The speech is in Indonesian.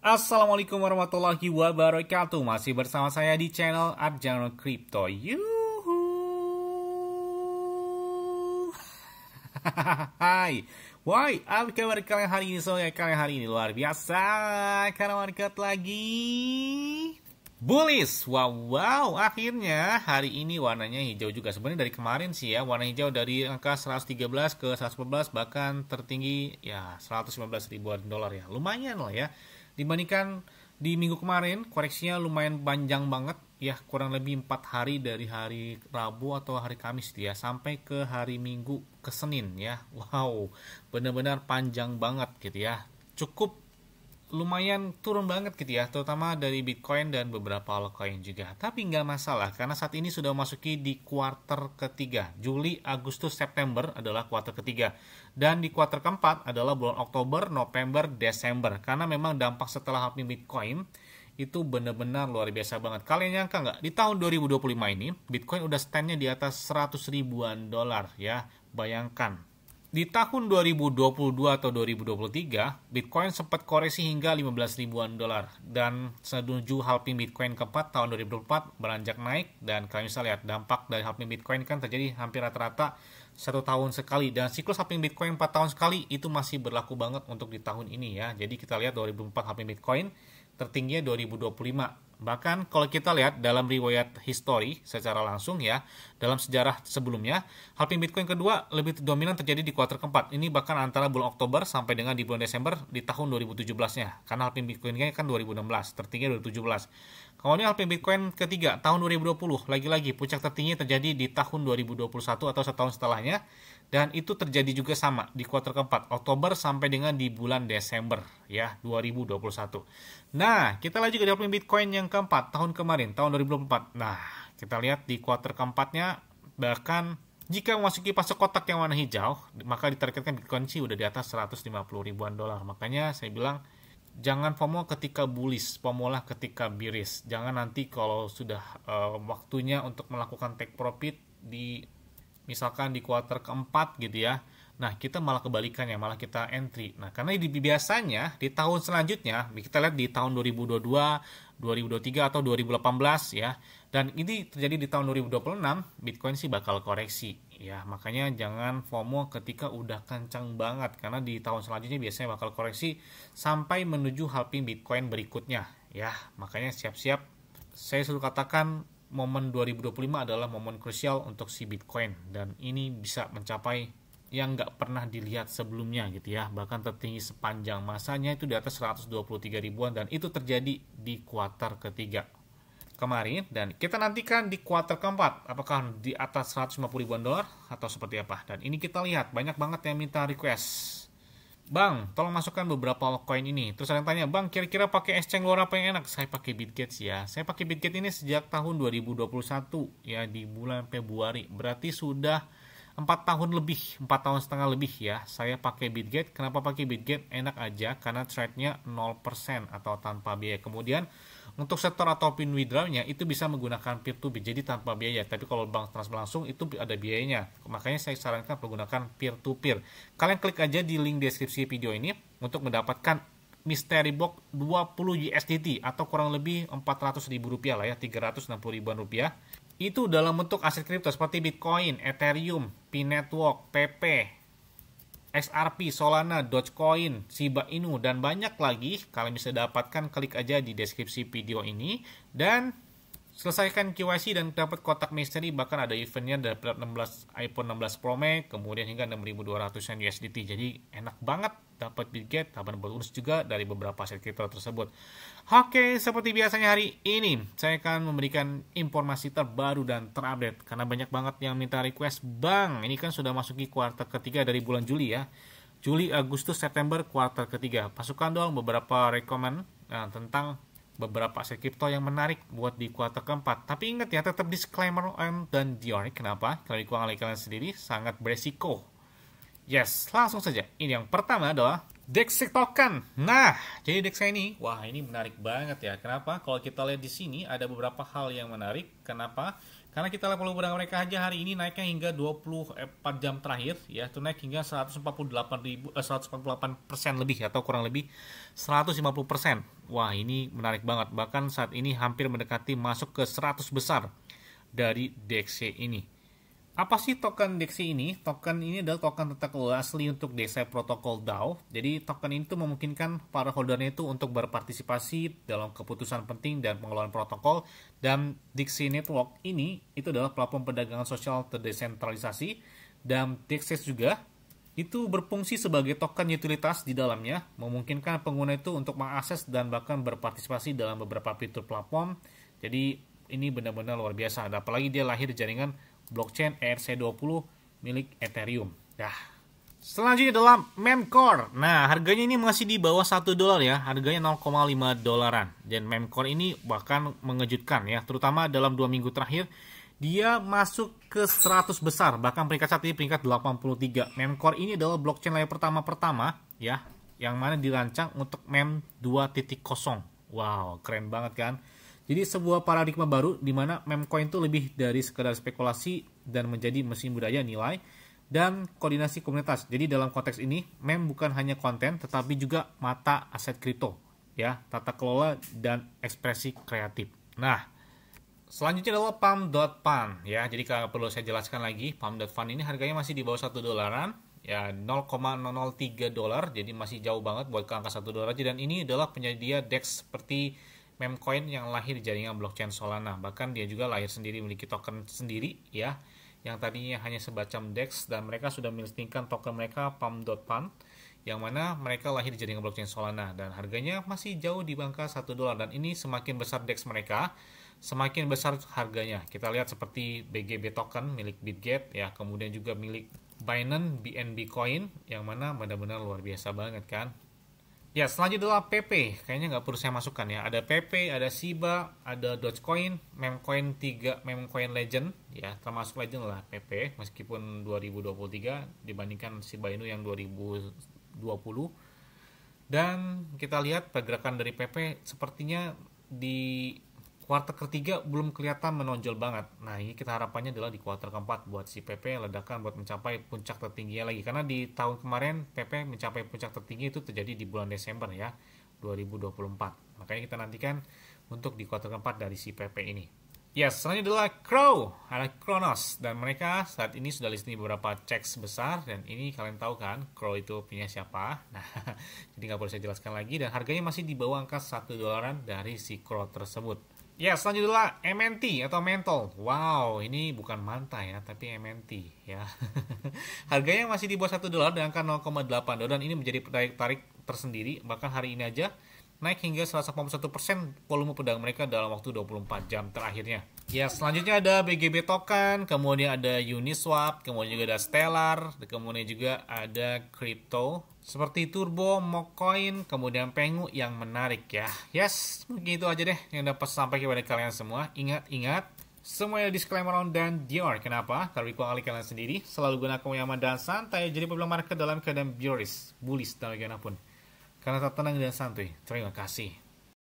Assalamualaikum warahmatullahi wabarakatuh. Masih bersama saya di channel Arjano Crypto. Yuhu. Hai. Why? Apa kabar kalian hari ini? Kalian hari ini luar biasa karena market lagi bullish. Wow, akhirnya hari ini warnanya hijau juga. Sebenarnya dari kemarin sih ya, warna hijau dari angka 113 ke 114, bahkan tertinggi ya 115 ribuan dolar ya. Lumayan lah ya. Dibandingkan di minggu kemarin, koreksinya lumayan panjang banget ya, kurang lebih 4 hari dari hari Rabu atau hari Kamis ya, sampai ke hari Minggu ke Senin ya. Wow, benar-benar panjang banget gitu ya. Cukup lumayan turun banget gitu ya, terutama dari Bitcoin dan beberapa altcoin juga. Tapi nggak masalah, karena saat ini sudah masuki di kuarter ketiga. Juli, Agustus, September adalah kuarter ketiga. Dan di kuarter keempat adalah bulan Oktober, November, Desember. Karena memang dampak setelah halving Bitcoin itu benar-benar luar biasa banget. Kalian nyangka nggak? Di tahun 2025 ini, Bitcoin udah standnya di atas 100 ribuan dolar ya. Bayangkan. Di tahun 2022 atau 2023, Bitcoin sempat koreksi hingga 15 ribuan dolar. Dan menuju halving Bitcoin keempat tahun 2024 beranjak naik. Dan kalian bisa lihat dampak dari halving Bitcoin kan terjadi hampir rata-rata 1 tahun sekali. Dan siklus halving Bitcoin 4 tahun sekali itu masih berlaku banget untuk di tahun ini ya. Jadi kita lihat 2004 halving Bitcoin, tertingginya 2025. Bahkan kalau kita lihat dalam riwayat history secara langsung ya, dalam sejarah sebelumnya, halving Bitcoin kedua lebih dominan terjadi di kuarter keempat. Ini bahkan antara bulan Oktober sampai dengan di bulan Desember di tahun 2017-nya. Karena halving Bitcoin-nya kan 2016, tertinggi 2017. Kalau ini halving Bitcoin ketiga tahun 2020, lagi-lagi puncak tertinggi terjadi di tahun 2021 atau setahun setelahnya. Dan itu terjadi juga sama di kuarter keempat, Oktober sampai dengan di bulan Desember ya 2021. Nah, kita lihat juga di halving Bitcoin yang keempat tahun kemarin, tahun 2024. Nah, kita lihat di kuarter keempatnya, bahkan jika memasuki fase kotak yang warna hijau, maka ditargetkan Bitcoin sih udah di atas 150 ribuan dolar. Makanya saya bilang jangan FOMO ketika bullish, FOMO lah ketika bearish. Jangan nanti kalau sudah waktunya untuk melakukan take profit di misalkan di kuarter keempat gitu ya, nah kita malah kebalikannya, malah kita entry. Nah karena biasanya di tahun selanjutnya, kita lihat di tahun 2022, 2023 atau 2018 ya, dan ini terjadi di tahun 2026, Bitcoin sih bakal koreksi ya. Makanya jangan FOMO ketika udah kencang banget, karena di tahun selanjutnya biasanya bakal koreksi sampai menuju halving Bitcoin berikutnya ya. Makanya siap-siap. Saya selalu katakan momen 2025 adalah momen krusial untuk si Bitcoin, dan ini bisa mencapai yang nggak pernah dilihat sebelumnya gitu ya, bahkan tertinggi sepanjang masanya itu di atas 123 ribuan, dan itu terjadi di kuarter ketiga kemarin. Dan kita nantikan di kuarter keempat apakah di atas 150 ribuan dolar atau seperti apa. Dan ini kita lihat banyak banget yang minta request, Bang, tolong masukkan beberapa altcoin ini. Terus ada yang tanya, Bang, kira-kira pakai exchange luar apa yang enak? Saya pakai Bitget ya. Saya pakai Bitget ini sejak tahun 2021 ya, di bulan Februari. Berarti sudah 4 tahun lebih, 4 tahun setengah lebih ya. Saya pakai Bitget. Kenapa pakai Bitget? Enak aja karena trade-nya 0% atau tanpa biaya. Kemudian untuk setor atau pin withdrawnya itu bisa menggunakan peer to peer, jadi tanpa biaya. Tapi kalau bank transfer langsung itu ada biayanya. Makanya saya sarankan menggunakan peer to peer. Kalian klik aja di link deskripsi video ini untuk mendapatkan mystery box 20 USDT atau kurang lebih 400 ribu rupiah lah ya, 360 ribuan rupiah. Itu dalam bentuk aset kripto seperti Bitcoin, Ethereum, P-Network, PP, XRP, Solana, Dogecoin, Shiba Inu, dan banyak lagi. Kalian bisa dapatkan, klik aja di deskripsi video ini. Dan selesaikan KYC dan dapat kotak misteri. Bahkan ada eventnya dapat iPhone 16 Pro Max, kemudian hingga 6.200 USDT. Jadi enak banget dapat Bitget, dapat bonus juga dari beberapa aset kripto tersebut. Oke, seperti biasanya hari ini saya akan memberikan informasi terbaru dan terupdate, karena banyak banget yang minta request, Bang, ini kan sudah masuki kuartal ketiga dari bulan Juli ya. Juli, Agustus, September, kuartal ketiga. Pasukan dong beberapa rekomend tentang beberapa aset kripto yang menarik buat di kuartal keempat. Tapi ingat ya, tetap disclaimer dan diori. Kenapa? Kalau dikuang kalian sendiri sangat beresiko. Yes, langsung saja. Ini yang pertama adalah DEX token. Nah, jadi DEX ini, wah ini menarik banget ya. Kenapa? Kalau kita lihat di sini ada beberapa hal yang menarik. Kenapa? Karena kita lihat volume perdagangan mereka aja hari ini naiknya hingga 24 jam terakhir ya, itu naik hingga 148% lebih atau kurang lebih 150%. Wah, ini menarik banget. Bahkan saat ini hampir mendekati masuk ke 100 besar dari DXY ini. Apa sih token DXY ini? Token ini adalah token tata kelola asli untuk DeFi protokol DAO. Jadi token ini tuh memungkinkan para holdernya itu untuk berpartisipasi dalam keputusan penting dan pengelolaan protokol. Dan DXY Network ini itu adalah platform perdagangan sosial terdesentralisasi. Dan DXY juga itu berfungsi sebagai token utilitas di dalamnya, memungkinkan pengguna itu untuk mengakses dan bahkan berpartisipasi dalam beberapa fitur platform. Jadi ini benar-benar luar biasa. Apalagi dia lahir di jaringan blockchain ERC20 milik Ethereum. Selanjutnya adalah Memcore. Nah, harganya ini masih di bawah $1 ya. Harganya 0,5 dolaran. Dan Memcore ini bahkan mengejutkan ya, terutama dalam 2 minggu terakhir dia masuk ke 100 besar. Bahkan peringkat saat ini peringkat 83. Memcore ini adalah blockchain layer pertama ya, yang mana dirancang untuk MEM 2.0. Wow, keren banget kan? Jadi sebuah paradigma baru di mana meme coin itu lebih dari sekedar spekulasi dan menjadi mesin budaya nilai dan koordinasi komunitas. Jadi dalam konteks ini, meme bukan hanya konten tetapi juga mata aset kripto, ya, tata kelola dan ekspresi kreatif. Nah, selanjutnya adalah Pump.Fund ya. Jadi kalau perlu saya jelaskan lagi, Pump.Fund ini harganya masih di bawah $1 ya, $0,003, jadi masih jauh banget buat ke angka $1 aja. Dan ini adalah penyedia DEX seperti Memcoin yang lahir di jaringan blockchain Solana. Bahkan dia juga lahir sendiri, memiliki token sendiri ya, yang tadinya hanya semacam DEX, dan mereka sudah melistingkan token mereka Pump.Fund yang mana mereka lahir di jaringan blockchain Solana dan harganya masih jauh di angka $1. Dan ini semakin besar DEX mereka, semakin besar harganya. Kita lihat seperti BGB token milik Bitget ya, kemudian juga milik Binance BNB Coin yang mana benar-benar luar biasa banget kan. Ya, selanjutnya adalah PP. Kayaknya nggak perlu saya masukkan ya. Ada PP, ada Shiba, ada Dogecoin, Memecoin 3, Memecoin Legend. Ya, termasuk Legend lah PP. Meskipun 2023 dibandingkan Shiba Inu yang 2020. Dan kita lihat pergerakan dari PP sepertinya di kuartal ketiga belum kelihatan menonjol banget. Nah, ini kita harapannya adalah di kuartal keempat buat si PP ledakan buat mencapai puncak tertingginya lagi. Karena di tahun kemarin PP mencapai puncak tertinggi itu terjadi di bulan Desember ya, 2024. Makanya kita nantikan untuk di kuartal keempat dari si PP ini. Yes, selanjutnya adalah Crow, ada Cronos, dan mereka saat ini sudah listing beberapa checks besar, dan ini kalian tahu kan Crow itu punya siapa. Nah, jadi nggak perlu saya jelaskan lagi, dan harganya masih di bawah angka $1 dari si Crow tersebut. Ya, selanjutnya adalah MNT atau Mental. Wow, ini bukan manta ya, tapi MNT ya. Harganya masih di bawah $1 dengan angka $0,8, dan ini menjadi tarik tersendiri. Bahkan hari ini aja naik hingga 181% volume perdagangan mereka dalam waktu 24 jam terakhirnya. Ya, selanjutnya ada BGB Token, kemudian ada Uniswap, kemudian juga ada Stellar, kemudian juga ada Crypto seperti Turbo, Mocoin, kemudian Pengu yang menarik ya. Yes, mungkin itu aja deh yang dapat sampai kepada kalian semua. Ingat, semuanya disclaimer on dan Dior. Kenapa? Karena kali kalian sendiri selalu gunakan yang aman dan santai, jadi problem market dalam keadaan bullish dan bagaimanapun. Karena tak tenang dan santuy. Terima kasih.